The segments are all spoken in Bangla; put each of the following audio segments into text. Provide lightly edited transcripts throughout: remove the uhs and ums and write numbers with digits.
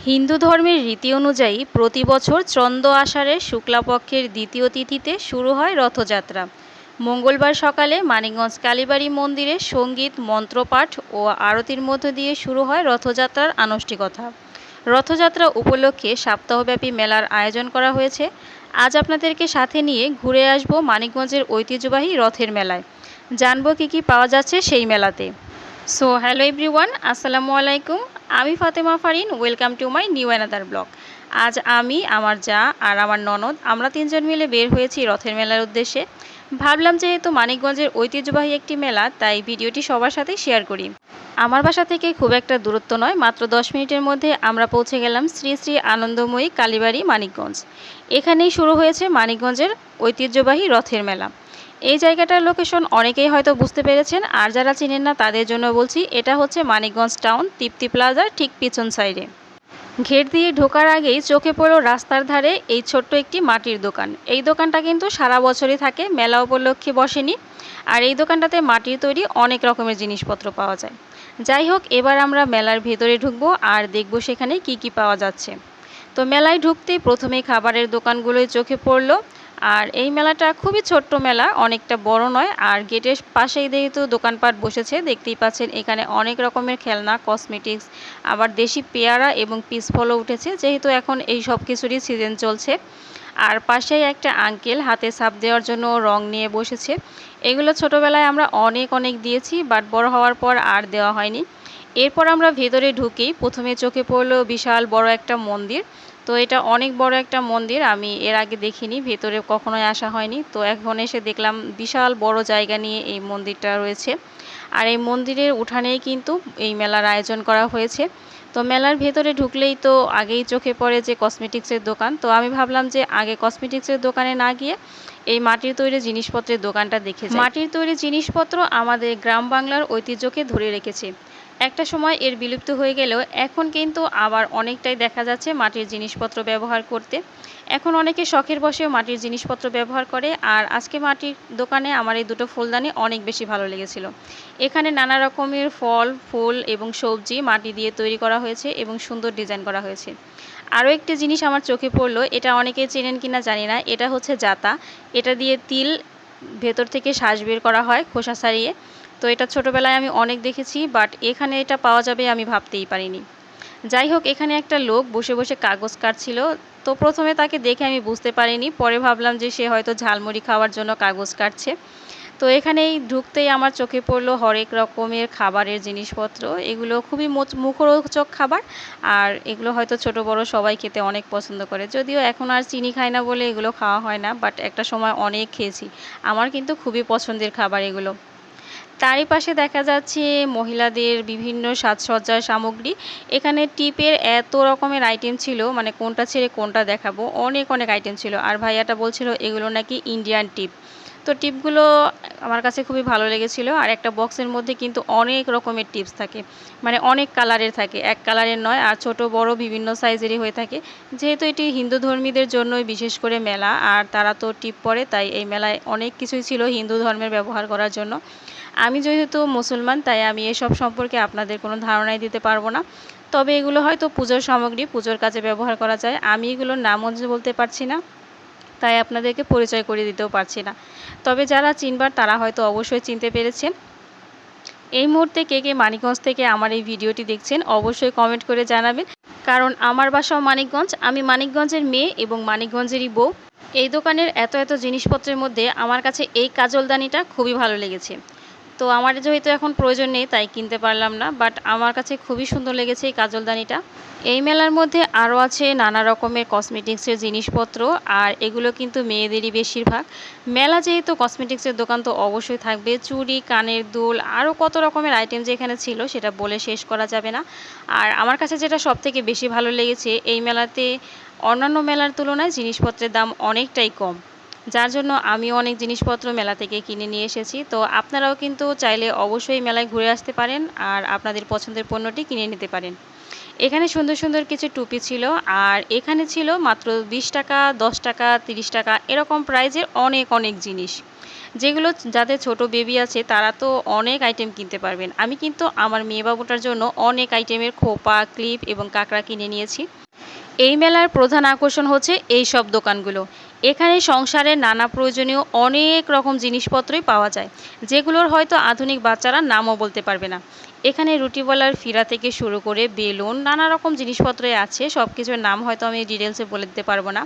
হিন্দু ধর্মের রীতি অনুযায়ী প্রতি বছর চন্দ্র আষাঢ়ের শুক্লাপক্ষের দ্বিতীয় তিথিতে শুরু হয় রথযাত্রা। মঙ্গলবার সকালে মানিকগঞ্জ কালীবাড়ি মন্দিরে সঙ্গীত, মন্ত্রপাঠ ও আরতির মধ্য দিয়ে শুরু হয় রথযাত্রার আনুষ্ঠানিকতা। রথযাত্রা উপলক্ষে সপ্তাহব্যাপী মেলার আয়োজন করা হয়েছে। আজ আপনাদেরকে সাথে নিয়ে ঘুরে আসব মানিকগঞ্জের ঐতিহ্যবাহী রথের মেলায়। জানবো কী কী পাওয়া যাচ্ছে সেই মেলাতে। সো হ্যালো এভরিওয়ান, আসসালামু আলাইকুম। আমি Fatema Farin, welcome to my new another blog. আজ আমি, আমার যা আর আমার ননদ আমরা তিনজন মিলে বের হয়েছি রথের মেলার উদ্দেশ্যে। ভাবলাম যেহেতু মানিকগঞ্জের ঐতিহ্যবাহী একটি মেলা, তাই ভিডিওটি সবার সাথে শেয়ার করি। আমার বাসা থেকে খুব একটা দূরত্ব নয়, মাত্র 10 মিনিটের মধ্যে আমরা পৌঁছে গেলাম শ্রী শ্রী আনন্দময়ী কালীবাড়ি মানিকগঞ্জ। এখানেই শুরু হয়েছে মানিকগঞ্জের ঐতিহ্যবাহী রথের মেলা। এই জায়গাটার লোকেশন অনেকেই হয়তো বুঝতে পেরেছেন, আর যারা চিনেন না তাদের জন্য বলছি, এটা হচ্ছে মানিকগঞ্জ টাউন, তৃপ্তি প্লাজার ঠিক পিছন সাইডে। গেট দিয়ে ঢোকার আগেই চোখে পড়ল রাস্তার ধারে এই ছোট্ট একটি মাটির দোকান। এই দোকানটা কিন্তু সারা বছরই থাকে, মেলা উপলক্ষে বসেনি। আর এই দোকানটাতে মাটির তৈরি অনেক রকমের জিনিসপত্র পাওয়া যায়। যাই হোক, এবার আমরা মেলার ভেতরে ঢুকবো আর দেখব সেখানে কি কি পাওয়া যাচ্ছে। তো মেলায় ঢুকতেই প্রথমেই খাবারের দোকানগুলোই চোখে পড়লো। আর এই মেলাটা খুবই ছোট্ট মেলা, অনেকটা বড় নয়। আর গেটের পাশেই যেহেতু দোকানপাট বসেছে, দেখতেই পাচ্ছেন এখানে অনেক রকমের খেলনা, কসমেটিক্স, আবার দেশি পেয়ারা এবং পিস ফলও উঠেছে, যেহেতু এখন এই সব কিছুরই সিজন চলছে। আর পাশেই একটা আঙ্কেল হাতে ছাপ দেওয়ার জন্য রং নিয়ে বসেছে। এগুলো ছোটোবেলায় আমরা অনেক অনেক দিয়েছি, বাট বড় হওয়ার পর আর দেওয়া হয়নি। এরপর আমরা ভেতরে ঢুকেই প্রথমে চোখে পড়লো বিশাল বড় একটা মন্দির। তো এটা অনেক বড় একটা মন্দির, আমি এর আগে দেখিনি, ভেতরে কখনোই আসা হয়নি। তো এখন এসে দেখলাম বিশাল বড় জায়গা নিয়ে এই মন্দিরটা রয়েছে। আর এই মন্দিরের উঠানেই কিন্তু এই মেলার আয়োজন করা হয়েছে। তো মেলার ভেতরে ঢুকলেই তো আগেই চোখে পড়ে যে কসমেটিক্সের দোকান। তো আমি ভাবলাম যে আগে কসমেটিক্সের দোকানে না গিয়ে এই মাটির তৈরি জিনিসপত্রের দোকানটা দেখে যাই। মাটির তৈরি জিনিসপত্র আমাদের গ্রাম বাংলার ঐতিহ্যকে ধরে রেখেছে। একটা সময় এর বিলুপ্ত হয়ে গেলেও এখন কিন্তু আবার অনেকটাই দেখা যাচ্ছে মাটির জিনিসপত্র ব্যবহার করতে। এখন অনেকে শখের বশেও মাটির জিনিসপত্র ব্যবহার করে। আর আজকে মাটির দোকানে আমার এই দুটো ফুলদানি অনেক বেশি ভালো লেগেছিল। এখানে নানা রকমের ফল, ফুল এবং সবজি মাটি দিয়ে তৈরি করা হয়েছে এবং সুন্দর ডিজাইন করা হয়েছে। আরও একটি জিনিস আমার চোখে পড়লো, এটা অনেকেই চেনেন কিনা জানি না, এটা হচ্ছে জাতা। এটা দিয়ে তিল ভেতর থেকে শ্বাস বের করা হয় খোসা ছাড়িয়ে। তো এটা ছোটোবেলায় আমি অনেক দেখেছি, বাট এখানে এটা পাওয়া যাবে আমি ভাবতেই পারিনি। যাই হোক, এখানে একটা লোক বসে বসে কাগজ কাটছিল। তো প্রথমে তাকে দেখে আমি বুঝতে পারিনি, পরে ভাবলাম যে সে হয়তো ঝালমুড়ি খাওয়ার জন্য কাগজ কাটছে। তো এখানেই ঢুকতেই আমার চোখে পড়লো হরেক রকমের খাবারের জিনিসপত্র। এগুলো খুবই মুখরোচক খাবার। আর এগুলো হয়তো ছোট বড় সবাই খেতে অনেক পছন্দ করে, যদিও এখন আর চিনি খাই না বলে এগুলো খাওয়া হয় না, বাট একটা সময় অনেক খেয়েছি। আমার কিন্তু খুবই পছন্দের খাবার এগুলো। তারই পাশে দেখা যাচ্ছে মহিলাদের বিভিন্ন সাজসজ্জার সামগ্রী। এখানে টিপের এত রকমের আইটেম ছিল, মানে কোনটা ছেড়ে কোনটা দেখাবো, অনেক অনেক আইটেম ছিল। আর ভাইয়াটা বলছিল এগুলো নাকি ইন্ডিয়ান টিপ। তো টিপগুলো আমার কাছে খুবই ভালো লেগেছিল। আর একটা বক্সের মধ্যে কিন্তু অনেক রকমের টিপস থাকে, মানে অনেক কালারের থাকে, এক কালারের নয়। আর ছোট বড় বিভিন্ন সাইজেরই হয়ে থাকে। যেহেতু এটি হিন্দু ধর্মীদের জন্যই বিশেষ করে মেলা, আর তারা তো টিপ পরে, তাই এই মেলায় অনেক কিছুই ছিল হিন্দু ধর্মের ব্যবহার করার জন্য। আমি যেহেতু মুসলমান, তাই আমি এসব সম্পর্কে আপনাদের কোনো ধারণাই দিতে পারবো না। তবে এগুলো হয়তো পুজোর সামগ্রী, পুজোর কাজে ব্যবহার করা যায়। আমি এগুলোর নামও বলতে পারছি না, তাই আপনাদেরকে পরিচয় করে দিতেও পারছি না। তবে যারা চিনবার তারা হয়তো অবশ্যই চিনতে পেরেছেন। এই মুহূর্তে কে কে মানিকগঞ্জ থেকে আমার এই ভিডিওটি দেখছেন অবশ্যই কমেন্ট করে জানাবেন, কারণ আমার বাসাও মানিকগঞ্জ, আমি মানিকগঞ্জের মেয়ে এবং মানিকগঞ্জেরই বউ। এই দোকানের এত এত জিনিসপত্রের মধ্যে আমার কাছে এই কাজলদানিটা খুবই ভালো লেগেছে। তো আমার যেহেতু এখন প্রয়োজন নেই তাই কিনতে পারলাম না, বাট আমার কাছে খুবই সুন্দর লেগেছে এই কাজলদানিটা। এই মেলার মধ্যে আরও আছে নানা রকমের কসমেটিক্সের জিনিসপত্র, আর এগুলো কিন্তু মেয়েদেরই বেশিরভাগ। মেলা যেহেতু কসমেটিক্সের দোকান তো অবশ্যই থাকবে, চুড়ি, কানের দুল, আরও কত রকমের আইটেম যেখানে ছিল সেটা বলে শেষ করা যাবে না। আর আমার কাছে যেটা সবথেকে বেশি ভালো লেগেছে, এই মেলাতে অন্যান্য মেলার তুলনায় জিনিসপত্রের দাম অনেকটাই কম, যার জন্য আমিও অনেক জিনিসপত্র মেলা থেকে কিনে নিয়ে এসেছি। তো আপনারাও কিন্তু চাইলে অবশ্যই মেলায় ঘুরে আসতে পারেন আর আপনাদের পছন্দের পণ্যটি কিনে নিতে পারেন। এখানে সুন্দর সুন্দর কিছু টুপি ছিল, আর এখানে ছিল মাত্র 20 টাকা, 10 টাকা, 30 টাকা এরকম প্রাইজের অনেক অনেক জিনিস, যেগুলো যাদের ছোট বেবি আছে তারা তো অনেক আইটেম কিনতে পারবেন। আমি কিন্তু আমার মেয়ে বাবুটার জন্য অনেক আইটেমের খোপা, ক্লিপ এবং কাঁকড়া কিনে নিয়েছি। এই মেলার প্রধান আকর্ষণ হচ্ছে এই সব দোকানগুলো। এখানে সংসারের নানা প্রয়োজনীয় অনেক রকম জিনিসপত্রই পাওয়া যায়, যেগুলোর হয়তো আধুনিক বাচ্চারা নামও বলতে পারবে না। এখানে রুটিওয়ালার ফিরা থেকে শুরু করে বেলুন, নানা রকম জিনিসপত্রই আছে, সব কিছুর নাম হয়তো আমি ডিটেলসে বলে দিতে পারবো না।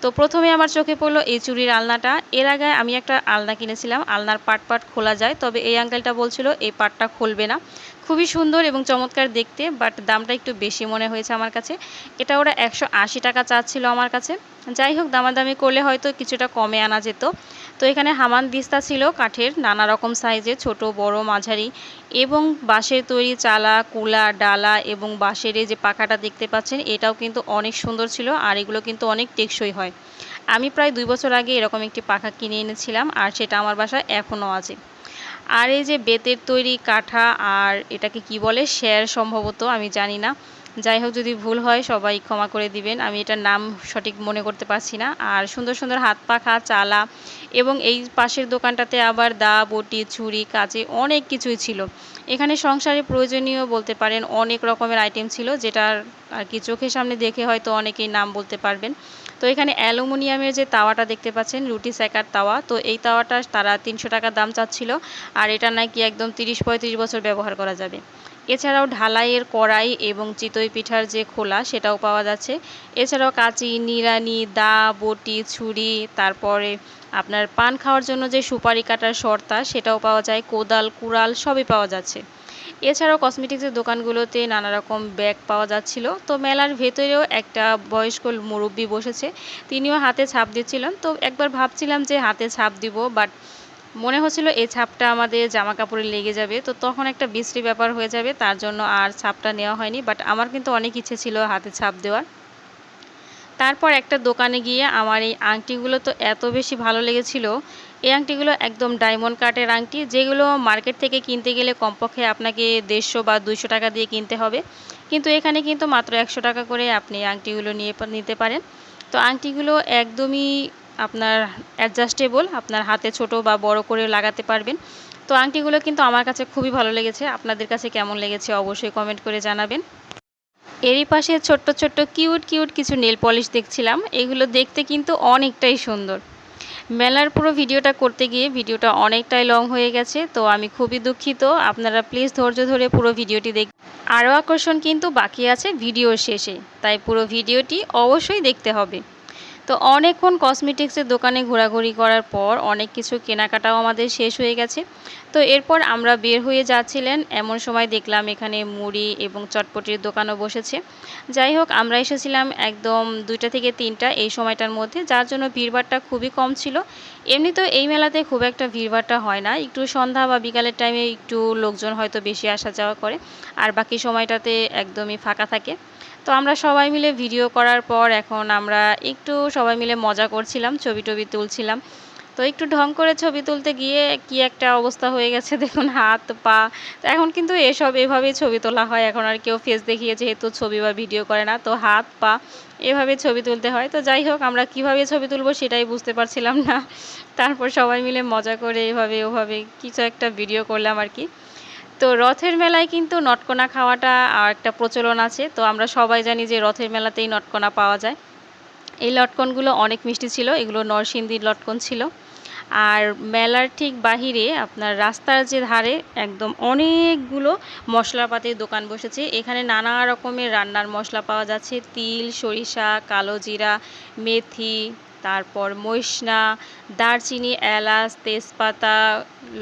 তো প্রথমে আমার চোখে পড়লো এই চুরির আলনাটা। এর আগে আমি একটা আলনা কিনেছিলাম, আলনার পাট পাট খোলা যায়, তবে এই আঙ্কেলটা বলছিল এই পাটটা খুলবে না। খুবই সুন্দর এবং চমৎকার দেখতে, বাট দামটা একটু বেশি মনে হয়েছে আমার কাছে। এটা ওরা 180 টাকা চাচ্ছিল আমার কাছে। যাই হোক, দামাদামি করলে হয়তো কিছুটা কমে আনা যেত। তো এখানে হামান দিস্তা ছিল কাঠের, নানা রকম সাইজের, ছোট বড় মাঝারি, এবং বাঁশের তৈরি চালা, কুলা, ডালা এবং বাঁশের এই যে পাখাটা দেখতে পাচ্ছেন এটাও কিন্তু অনেক সুন্দর ছিল, আর এগুলো কিন্তু অনেক টেকসই হয়। আমি প্রায় 2 বছর আগে এরকম একটি পাখা কিনে এনেছিলাম, আর সেটা আমার বাসায় এখনও আছে। আর এই যে বেতের তৈরি কাঁথা, আর এটাকে কি বলে, শের সম্ভবত, আমি জানি না। যাই হোক, যদি ভুল হয় সবাই ক্ষমা করে দিবেন, আমি এটার নাম সঠিক মনে করতে পারছি না। আর সুন্দর সুন্দর হাত পাখা, চালা, এবং এই পাশের দোকানটাতে আবার দা, বটি, ছুরি, কাঁচি অনেক কিছুই ছিল। এখানে সংসারে প্রয়োজনীয় বলতে পারেন অনেক রকমের আইটেম ছিল, যেটার আর কি চোখের সামনে দেখে হয়তো অনেকেই নাম বলতে পারবেন। তো এখানে অ্যালুমিনিয়ামের যে তাওয়াটা দেখতে পাচ্ছেন, রুটি সেকার তাওয়া, তো এই তাওয়াটা তারা 300 টাকা দাম চাচ্ছিল, আর এটা নাকি একদম 30-35 বছর ব্যবহার করা যাবে। এছাড়াও ঢালাইয়ের কড়াই এবং চিতই পিঠার যে খোলা সেটাও পাওয়া যাচ্ছে। এছাড়াও কাঁচি, নিড়ানি, দা, বটি, ছুরি, তারপরে আপনার পান খাওয়ার জন্য যে সুপারি কাটার সর্তা সেটাও পাওয়া যায়, কোদাল, কুড়াল সবই পাওয়া যাচ্ছে। এছাড়াও কসমেটিক্সের দোকানগুলোতে নানা রকম ব্যাগ পাওয়া যাচ্ছিল। তো মেলার ভেতরেও একটা বয়স্ক মুরব্বি বসেছে, তিনিও হাতে ছাপ দিচ্ছিলেন। তো একবার ভাবছিলাম যে হাতে ছাপ দিব, বাট মনে হচ্ছিল এই ছাপটা আমাদের জামা কাপড়ে লেগে যাবে, তো তখন একটা বিশ্রী ব্যাপার হয়ে যাবে, তার জন্য আর ছাপটা নেওয়া হয়নি। বাট আমার কিন্তু অনেক ইচ্ছে ছিল হাতে ছাপ দেওয়ার। তারপর একটা দোকানে গিয়ে আমার এই আংটিগুলো তো এত বেশি ভালো লেগেছিল। এই আংটিগুলো একদম ডায়মন্ড কাটের আংটি, যেগুলো মার্কেট থেকে কিনতে গেলে কমপক্ষে আপনাকে 150 বা 200 টাকা দিয়ে কিনতে হবে, কিন্তু এখানে কিন্তু মাত্র 100 টাকা করে আপনি আংটিগুলো নিতে পারেন। তো আংটিগুলো একদমই আপনার অ্যাডজাস্টেবল, আপনার হাতে ছোট বা বড় করে লাগাতে পারবেন। তো আংটিগুলো কিন্তু আমার কাছে খুবই ভালো লেগেছে। আপনাদের কাছে কেমন লেগেছে অবশ্যই কমেন্ট করে জানাবেন। এরই পাশে ছোট্ট ছোট্ট কিউট কিউট কিছু নেল পলিশ দেখছিলাম, এগুলো দেখতে কিন্তু অনেকটাই সুন্দর। মেলার পুরো ভিডিওটা করতে গিয়ে ভিডিওটা অনেকটাই লং হয়ে গেছে, তো আমি খুবই দুঃখিত। আপনারা প্লিজ ধৈর্য ধরে পুরো ভিডিওটি দেখ। আরও আকর্ষণ কিন্তু বাকি আছে ভিডিওর শেষে, তাই পুরো ভিডিওটি অবশ্যই দেখতে হবে। তো অনেকক্ষণ কসমেটিক্সের দোকানে ঘোরাঘুরি করার পর অনেক কিছু কেনাকাটাও আমাদের শেষ হয়ে গেছে। তো এরপর আমরা বের হয়ে যাচ্ছিলেন, এমন সময় দেখলাম এখানে মুড়ি এবং চটপটির দোকানও বসেছে। যাই হোক, আমরা এসেছিলাম একদম 2টা থেকে 3টা এই সময়টার মধ্যে, যার জন্য ভিড়ভাড়টা খুবই কম ছিল। এমনিতেও এই মেলাতে খুব একটা ভিড়ভাড়টা হয় না, একটু সন্ধ্যা বা বিকালের টাইমে একটু লোকজন হয়তো বেশি আসা যাওয়া করে, আর বাকি সময়টাতে একদমই ফাঁকা থাকে। তো আমরা সবাই মিলে ভিডিও করার পর এখন আমরা একটু সবাই মিলে মজা করছিলাম, ছবি টবি তুলছিলাম। তো একটু ঢং করে ছবি তুলতে গিয়ে কি একটা অবস্থা হয়ে গেছে দেখুন, হাত পা। তো এখন কিন্তু এভাবেই ছবি তোলা হয়, এখন আর কেউ ফেস দেখিয়ে যেহেতু ছবি বা ভিডিও করে না, তো হাত পা এভাবে ছবি তুলতে হয়। তো যাই হোক, আমরা কিভাবে ছবি তুলবো সেটাই বুঝতে পারছিলাম না। তারপর সবাই মিলে মজা করে এভাবে ওভাবে কিছু একটা ভিডিও করলাম আর কি। তো রথের মেলায় কিন্তু নটকোনা খাওয়াটা একটা প্রচলন আছে। তো আমরা সবাই জানি যে রথের মেলাতেই নটকোনা পাওয়া যায়। এই লটকনগুলো অনেক মিষ্টি ছিল, এগুলো নরসিংদীর লটকন ছিল। আর মেলার ঠিক বাহিরে আপনার রাস্তার যে ধারে একদম অনেকগুলো মশলাপাতির দোকান বসেছে। এখানে নানা রকমের রান্নার মশলা পাওয়া যাচ্ছে, তিল, সরিষা, কালো জিরা, মেথি, তারপর মৈশনা, দারচিনি, এলাচ, তেজপাতা,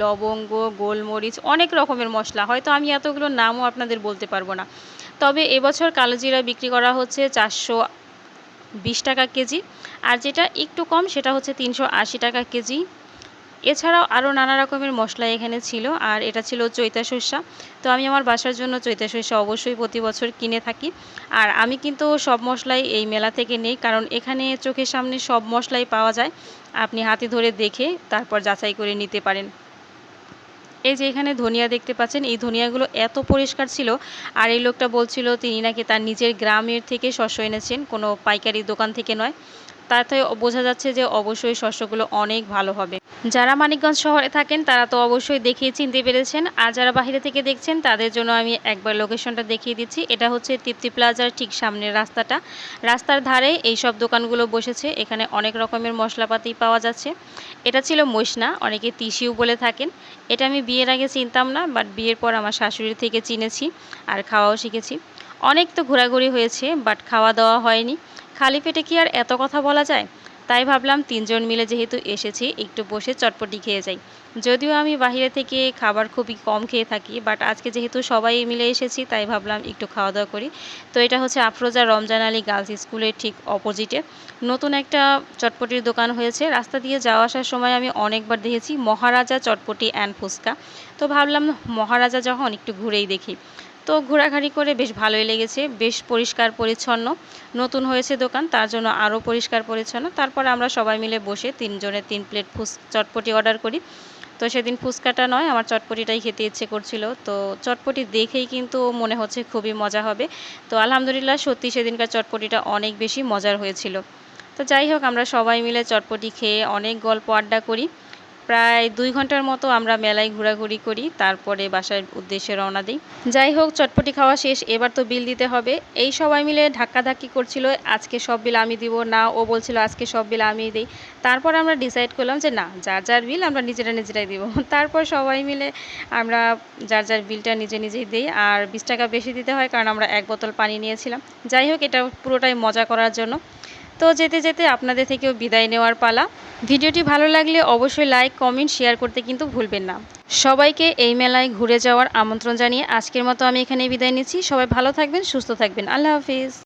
লবঙ্গ, গোলমরিচ, অনেক রকমের মশলা, হয়তো আমি এতগুলোর নামও আপনাদের বলতে পারবো না। তবে এবছর কালো জিরা বিক্রি করা হচ্ছে 420 টাকা কেজি, আর যেটা একটু কম সেটা হচ্ছে 380 টাকা কেজি। এছাড়াও আরও নানা রকমের মশলা এখানে ছিল, আর এটা ছিল চৈতা সর্ষা। তো আমি আমার বাসার জন্য চৈতা সর্ষা অবশ্যই প্রতি বছর কিনে থাকি। আর আমি কিন্তু সব মশলাই এই মেলা থেকে নেই, কারণ এখানে চোখের সামনে সব মশলাই পাওয়া যায়, আপনি হাতে ধরে দেখে তারপর যাচাই করে নিতে পারেন। এই যে এখানে ধনিয়া দেখতে পাচ্ছেন, এই ধনিয়াগুলো এত পরিষ্কার ছিল। আর এই লোকটা বলছিল তিনি নাকি তার নিজের গ্রামের থেকে শস্য এনেছেন, কোনো পাইকারি দোকান থেকে নয়। তাতে বোঝা যাচ্ছে যে অবশ্যই শস্যগুলো অনেক ভালো হবে। যারা মানিকগঞ্জ শহরে থাকেন তারা তো অবশ্যই দেখেই চিনতে পেরেছেন, আর যারা বাইরে থেকে দেখছেন তাদের জন্য আমি একবার লোকেশনটা দেখিয়ে দিচ্ছি। এটা হচ্ছে তৃপ্তি প্লাজার ঠিক সামনের রাস্তাটা। রাস্তার ধারে এই সব দোকানগুলো বসেছে। এখানে অনেক রকমের মশলাপাতি পাওয়া যাচ্ছে। এটা ছিল মইসনা, অনেকে তিসিও বলে থাকেন। এটা আমি বিয়ের আগে চিনতাম না, বাট বিয়ের পর আমার শাশুড়ি থেকে চিনেছি আর খাওয়াও শিখেছি। অনেক তো ঘোরাঘুরি হয়েছে, বাট খাওয়া দাওয়া হয়নি। খালি পেটে কি আর এত কথা বলা যায়? তাই ভাবলাম তিনজন মিলে যেহেতু এসেছি, একটু বসে চটপটি খেয়ে যাই। যদিও আমি বাইরে থেকে খাবার খুবই কম খেয়ে থাকি, বাট আজকে যেহেতু সবাই মিলে এসেছি তাই ভাবলাম একটু খাওয়া দাওয়া করি। তো এটা হচ্ছে আফরোজা রমজান আলী গার্লস স্কুলের ঠিক অপোজিটে নতুন একটা চটপটির দোকান হয়েছে। রাস্তা দিয়ে যাওয়া আসার সময় আমি অনেকবার দেখেছি মহারাজা চটপটি অ্যান্ড ফুচকা। তো ভাবলাম মহারাজা যখন একটু ঘুরেই দেখি। তো ঘোরাঘুরি করে বেশ ভালোই লেগেছে, বেশ পরিষ্কার পরিচ্ছন্ন। নতুন হয়েছে দোকান, তার জন্য আরও পরিষ্কার পরিচ্ছন্ন। তারপর আমরা সবাই মিলে বসে তিনজনে 3 প্লেট চটপটি অর্ডার করি। তো সেদিন ফুচকাটা নয়, আমার চটপটিটাই খেতে ইচ্ছে করছিল। তো চটপটি দেখেই কিন্তু মনে হচ্ছে খুবই মজা হবে। তো আলহামদুলিল্লাহ সত্যি সেদিনকার চটপটিটা অনেক বেশি মজার হয়েছিল। তো যাই হোক, আমরা সবাই মিলে চটপটি খেয়ে অনেক গল্প আড্ডা করি। প্রায় 2 ঘন্টার মতো আমরা মেলায় ঘোরাঘুরি করি, তারপরে বাসার উদ্দেশ্যে রওনা দিই। যাই হোক, চটপটি খাওয়া শেষ, এবার তো বিল দিতে হবে। এই সবাই মিলে ধাক্কাধাক্কি করছিল, আজকে সব বিল আমি দিব না, ও বলছিল আজকে সব বিল আমিই দিই। তারপর আমরা ডিসাইড করলাম যে না, যার যার বিল আমরা নিজেরাই দিব। তারপর সবাই মিলে আমরা যার যার বিলটা নিজেই দিই। আর 20 টাকা বেশি দিতে হয়, কারণ আমরা 1 বোতল পানি নিয়েছিলাম। যাই হোক, এটা পুরোটাই মজা করার জন্য। তো যেতে যেতে আপনাদের থেকেও বিদায় নেওয়ার পালা। ভিডিওটি ভালো লাগলে অবশ্যই লাইক, কমেন্ট, শেয়ার করতে কিন্তু ভুলবেন না। সবাইকে এই মেলায় ঘুরে যাওয়ার আমন্ত্রণ জানিয়ে আজকের মতো আমি এখানে বিদায় নিচ্ছি। সবাই ভালো থাকবেন, সুস্থ থাকবেন। আল্লাহ হাফিজ।